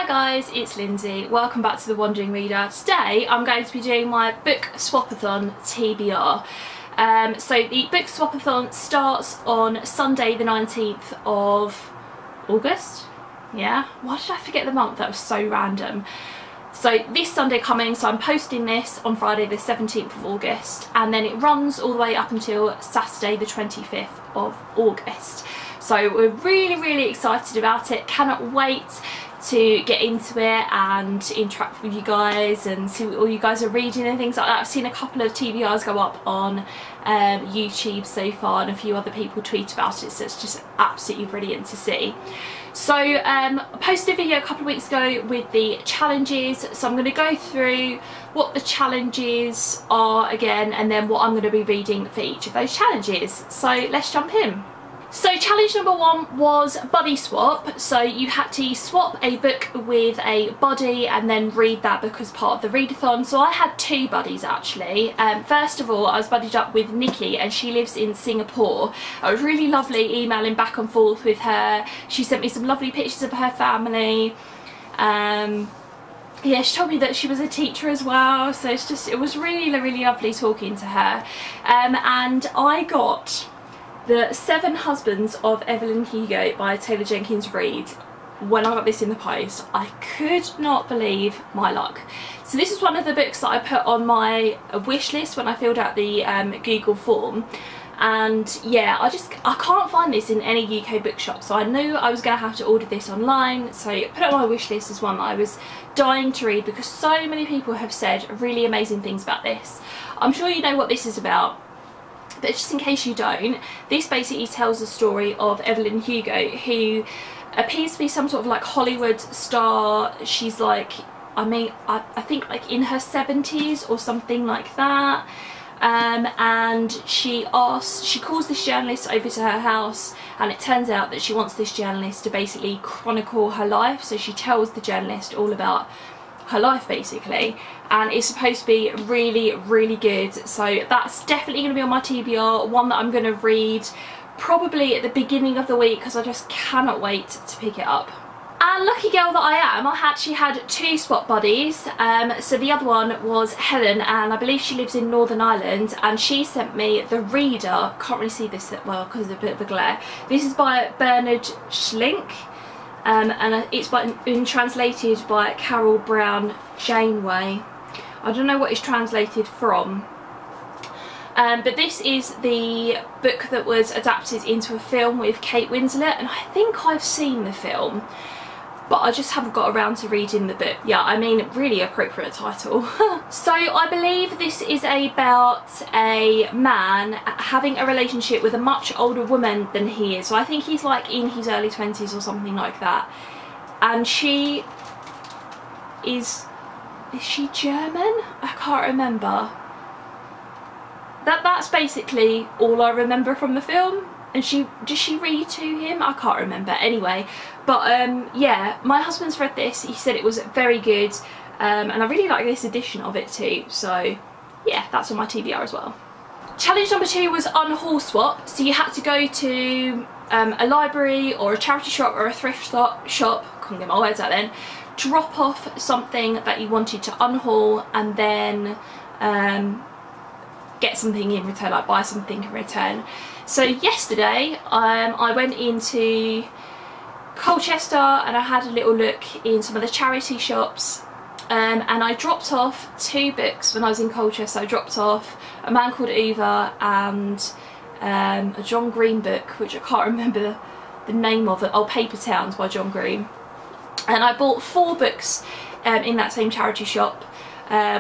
Hi guys, it's Lindsay. Welcome back to The Wandering Reader. Today I'm going to be doing my BookSwapAthon TBR. So the BookSwapAthon starts on Sunday the 19th of August. Yeah, why did I forget the month? That was so random. So this Sunday coming, so I'm posting this on Friday the 17th of August, and then it runs all the way up until Saturday the 25th of August. So we're really excited about it. Cannot wait to get into it and interact with you guys and see what all you guys are reading and things like that. I've seen a couple of TBRs go up on YouTube so far, and a few other people tweet about it, so it's just absolutely brilliant to see. So I posted a video a couple of weeks ago with the challenges, so I'm going to go through what the challenges are again, and then what I'm going to be reading for each of those challenges. So let's jump in. So challenge number one was buddy swap. So you had to swap a book with a buddy and then read that book as part of the readathon. So I had two buddies actually. First of all, I was buddied up with Nikki, and she lives in Singapore. It was really lovely emailing back and forth with her. She sent me some lovely pictures of her family. Yeah, she told me that she was a teacher as well, so it was really lovely talking to her. And I got The 7 Husbands of Evelyn Hugo by Taylor Jenkins Reid. When I got this in the post, I could not believe my luck. So this is one of the books that I put on my wish list when I filled out the Google form. And yeah, I can't find this in any UK bookshop, so I knew I was going to have to order this online. So I put it on my wish list as one that I was dying to read, because so many people have said really amazing things about this. I'm sure you know what this is about, but just in case you don't, this basically tells the story of Evelyn Hugo, who appears to be some sort of like Hollywood star. She's like, I think like in her 70s or something like that. And she calls this journalist over to her house, and it turns out that she wants this journalist to basically chronicle her life. So she tells the journalist all about her life basically, and it's supposed to be really good. So that's definitely going to be on my TBR, one that I'm going to read probably at the beginning of the week, because I just cannot wait to pick it up. And lucky girl that I am, I actually had 2 swap buddies. So the other one was Helen, and I believe she lives in Northern Ireland, and she sent me The Reader. Can't really see this that well because of a bit of a glare. This is by Bernard Schlink. And it's been translated by Carol Brown Janeway. I don't know what it's translated from. But this is the book that was adapted into a film with Kate Winslet, and I think I've seen the film, but I just haven't got around to reading the book. Yeah, I mean, really appropriate title. So I believe this is about a man having a relationship with a much older woman than he is. So I think he's like in his early 20s or something like that. And she is she German? I can't remember. That's basically all I remember from the film. And does she read to him? I can't remember. Anyway, but yeah, my husband's read this. He said it was very good, and I really like this edition of it too. So yeah, that's on my TBR as well. Challenge number 2 was UNHAUL SWAP. So you had to go to a library or a charity shop or a thrift shop, couldn't get my words out then, drop off something that you wanted to unhaul, and then get something in return, like buy something in return. So yesterday I went into Colchester and I had a little look in some of the charity shops, and I dropped off 2 books when I was in Colchester. I dropped off A Man Called Uva and a John Green book, which I can't remember the name of it. Oh, Paper Towns by John Green. And I bought 4 books in that same charity shop,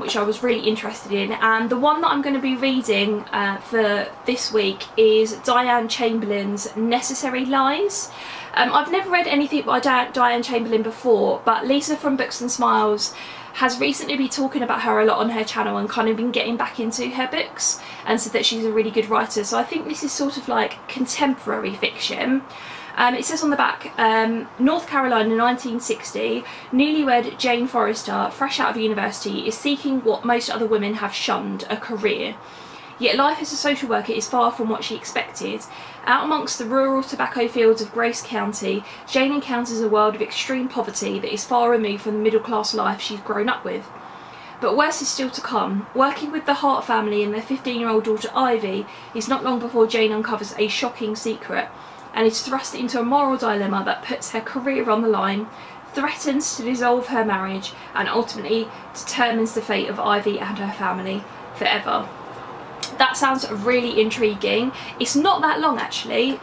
which I was really interested in. And the one that I'm going to be reading for this week is Diane Chamberlain's Necessary Lies. I've never read anything by Diane Chamberlain before, but Lisa from Books and Smiles has recently been talking about her a lot on her channel and kind of been getting back into her books, and said that she's a really good writer. So I think this is sort of like contemporary fiction. It says on the back, North Carolina 1960, newlywed Jane Forrester, fresh out of university, is seeking what most other women have shunned, a career. yet life as a social worker is far from what she expected. Out amongst the rural tobacco fields of Grace County, Jane encounters a world of extreme poverty that is far removed from the middle-class life she's grown up with. But worse is still to come. Working with the Hart family and their 15-year-old daughter Ivy is not long before Jane uncovers a shocking secret and is thrust into a moral dilemma that puts her career on the line, threatens to dissolve her marriage, and ultimately determines the fate of Ivy and her family forever. That sounds really intriguing. It's not that long actually.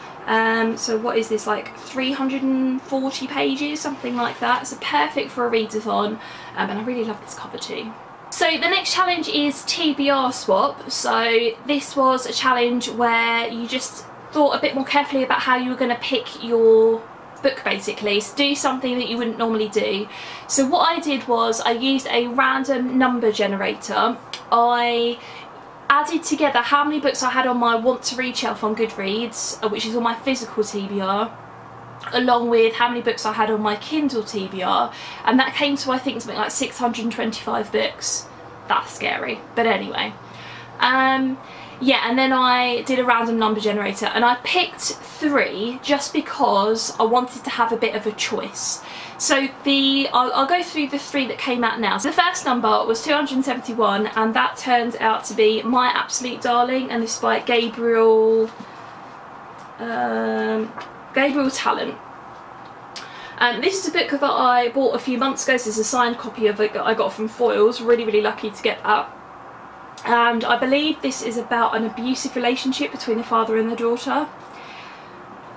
So what is this, like 340 pages, something like that. So perfect for a readathon, and I really love this cover too. So the next challenge is TBR swap. So this was a challenge where you just thought a bit more carefully about how you were going to pick your book, basically. So do something that you wouldn't normally do. So what I did was I used a random number generator. I added together how many books I had on my want to read shelf on Goodreads, which is on my physical TBR, along with how many books I had on my Kindle TBR, and that came to I think something like 625 books. That's scary, but anyway. Yeah, and then I did a random number generator and I picked 3 just because I wanted to have a bit of a choice. So I'll go through the 3 that came out now. So the first number was 271, and that turned out to be My Absolute Darling, and this is by Gabriel Talent. This is a book that I bought a few months ago. This is a signed copy of it that I got from Foyles. Really lucky to get that. And I believe this is about an abusive relationship between the father and the daughter.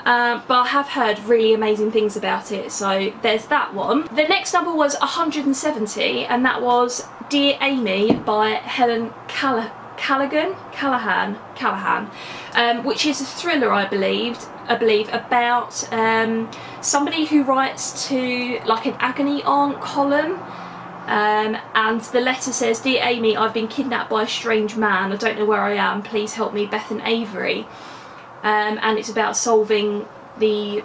But I have heard really amazing things about it, so there's that one. The next number was 170, and that was Dear Amy by Helen Callahan, which is a thriller, I believe, about somebody who writes to like an agony aunt column. And the letter says, Dear Amy, I've been kidnapped by a strange man. I don't know where I am. Please help me, Beth and Avery. And it's about solving the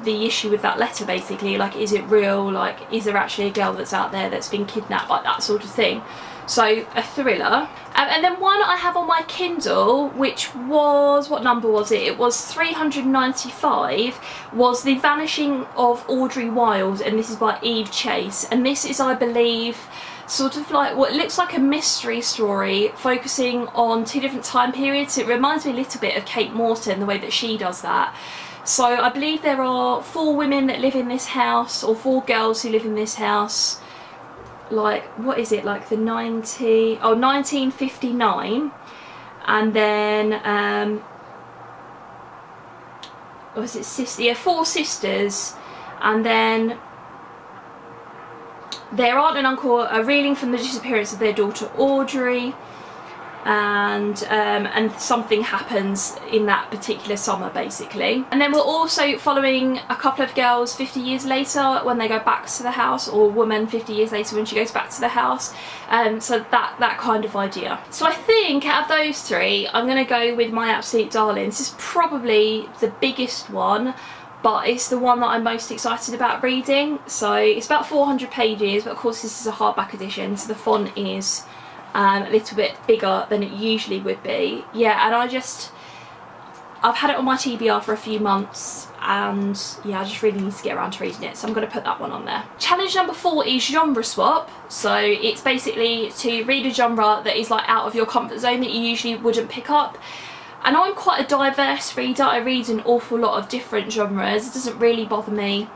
issue with that letter, basically. Like, is it real? Like, is there actually a girl that's out there that's been kidnapped? Like, that sort of thing. So, a thriller. And then one I have on my Kindle, which was, what number was it? It was 395, was The Vanishing of Audrey Wilde, and this is by Eve Chase. And this is, I believe, sort of like what looks like a mystery story focusing on 2 different time periods. It reminds me a little bit of Kate Morton, the way that she does that. So I believe there are 4 women that live in this house, or 4 girls who live in this house. Like, what is it, like the 1959, and then was it sister? Yeah, 4 sisters, and then their aunt and uncle are reeling from the disappearance of their daughter Audrey, and something happens in that particular summer, basically. And then we're also following a couple of girls 50 years later when they go back to the house, or a woman 50 years later when she goes back to the house. So that kind of idea. So I think out of those 3, I'm going to go with My Absolute Darling. This is probably the biggest one, but it's the one that I'm most excited about reading. So it's about 400 pages, but of course this is a hardback edition, so the font is a little bit bigger than it usually would be. Yeah, and I've had it on my TBR for a few months, and yeah, I just really need to get around to reading it, so I'm going to put that one on there. Challenge number 4 is genre swap. So it's basically to read a genre that is like out of your comfort zone that you usually wouldn't pick up. And I'm quite a diverse reader. I read an awful lot of different genres. It doesn't really bother me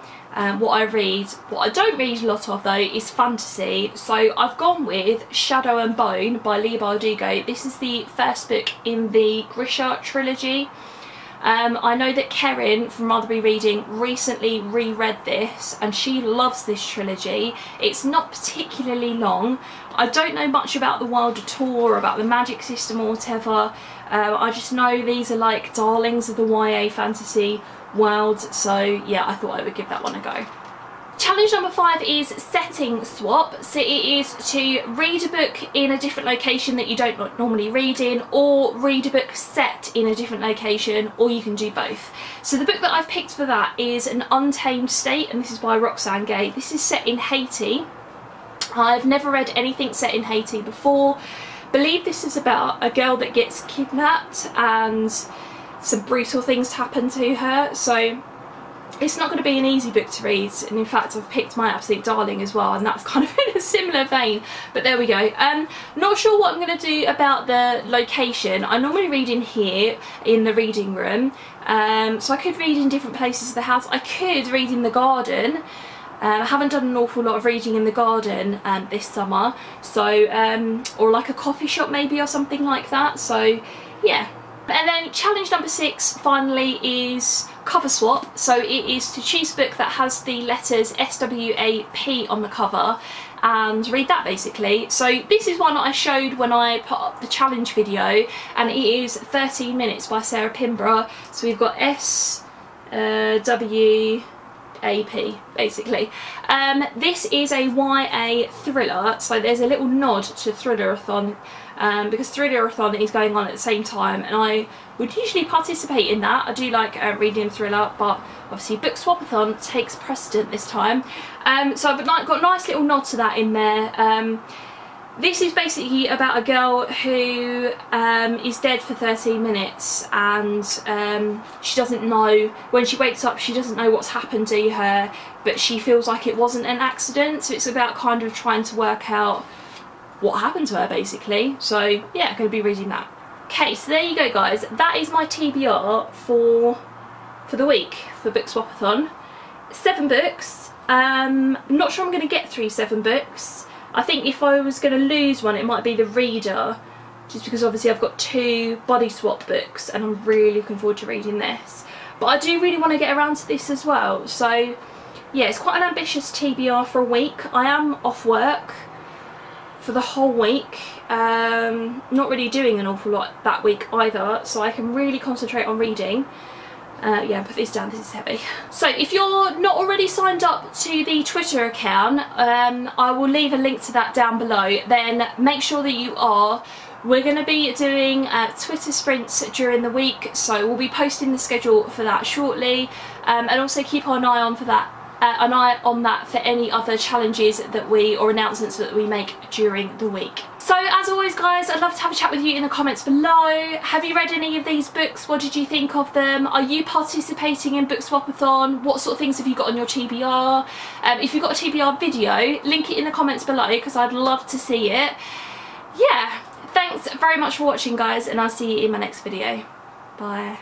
what I read. What I don't read a lot of though is fantasy. So I've gone with Shadow and Bone by Leigh Bardugo. This is the first book in the Grisha trilogy. I know that Kerin from Motherby Reading recently reread this and she loves this trilogy. It's not particularly long. I don't know much about the world at all, or about the magic system or whatever. I just know these are like darlings of the YA fantasy world, so yeah, I thought I would give that one a go. Challenge number 5 is setting swap. So it is to read a book in a different location that you don't normally read in, or read a book set in a different location, or you can do both. So the book that I've picked for that is An Untamed State, and this is by Roxane Gay. This is set in Haiti. I've never read anything set in Haiti before, believe this is about a girl that gets kidnapped and some brutal things happen to her, so it's not going to be an easy book to read, and in fact I've picked my absolute darling as well, and that's kind of in a similar vein, but there we go. Not sure what I'm going to do about the location. I normally read in here in the reading room, so I could read in different places of the house. I could read in the garden. I haven't done an awful lot of reading in the garden this summer, so or like a coffee shop maybe or something like that, so yeah. And then challenge number 6 finally is cover swap. So it is to choose a book that has the letters SWAP on the cover and read that basically. So this is one that I showed when I put up the challenge video, and it is 13 Minutes by Sarah Pinborough. So we've got SWAP basically. This is a YA thriller, so there's a little nod to Thrillerathon, because Thrillerathon is going on at the same time, and I would usually participate in that. I do like reading thriller, but obviously BookSwapAthon takes precedent this time. So I've got a nice little nod to that in there. This is basically about a girl who is dead for 13 minutes, and she doesn't know, when she wakes up she doesn't know what's happened to her, but she feels like it wasn't an accident, so it's about kind of trying to work out what happened to her basically. So yeah, I'm going to be reading that. Okay, so there you go guys, that is my TBR for the week for BookSwapAthon. 7 books. Not sure I'm going to get through 7 books. I think if I was going to lose one, it might be the Reader, just because obviously I've got 2 body swap books and I'm really looking forward to reading this. But I do really want to get around to this as well, so yeah, it's quite an ambitious TBR for a week. I am off work for the whole week, not really doing an awful lot that week either, so I can really concentrate on reading. Yeah, put this down, this is heavy. So if you're not already signed up to the Twitter account, I will leave a link to that down below, then make sure that you are. We're going to be doing Twitter sprints during the week, so we'll be posting the schedule for that shortly, and also keep an eye on for that. For any other challenges that or announcements that we make during the week. So as always guys, I'd love to have a chat with you in the comments below. Have you read any of these books? What did you think of them? Are you participating in BookSwapAthon? What sort of things have you got on your TBR? If you've got a TBR video, link it in the comments below because I'd love to see it. Yeah, thanks very much for watching guys, and I'll see you in my next video. Bye.